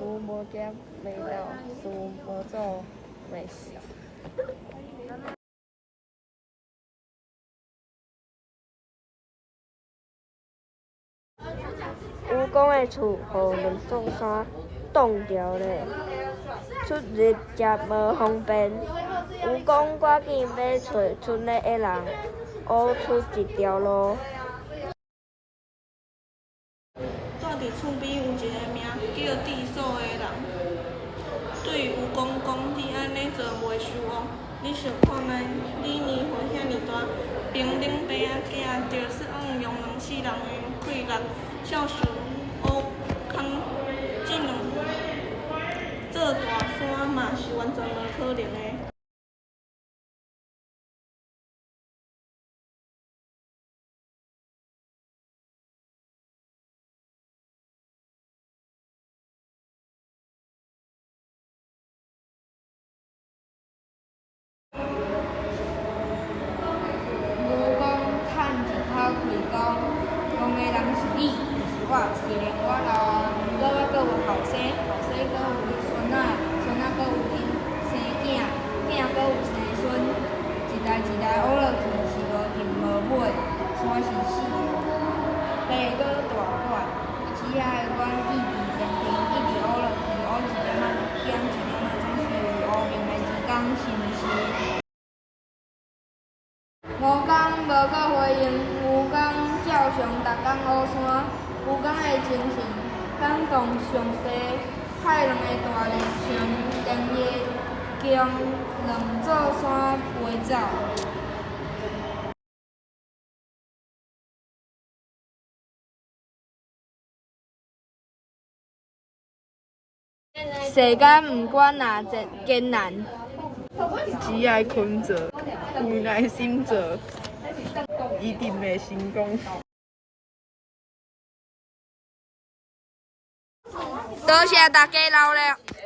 如无咸未到，事无做未晓。蜈蚣的厝，互两座山挡牢咧，出入也无方便。蜈蚣赶紧要找村里的人，挖出一条路。住伫厝边有一个名叫智嫂的人，对蜈蚣讲：“你安尼做袂收网，你想看卖，你年岁遐尼大，平顶爸仔囝，着说用2、4人的气力，孝顺挖空这大山嘛是完全无可能的。”蜈蚣叹一口气讲：“讲的人是你，就是我。虽然我老，毋过我阁有后生，后生阁有孙仔，孙仔阁有因生囝，囝阁有生孙，一代一代挖落去是无停无尾，山是死的，地阁大块，只爱阮意志坚定，一直挖落去，挖一点仔减一点仔，总是有乌命的一天，是毋是？5天无搁回应，蜈蚣照常逐工挖山。蜈蚣的精神感动上帝，派2个大力将连夜将2座山背走。世间毋管偌艰难，只爱困着，有耐心做，一定会成功。多谢大家努力。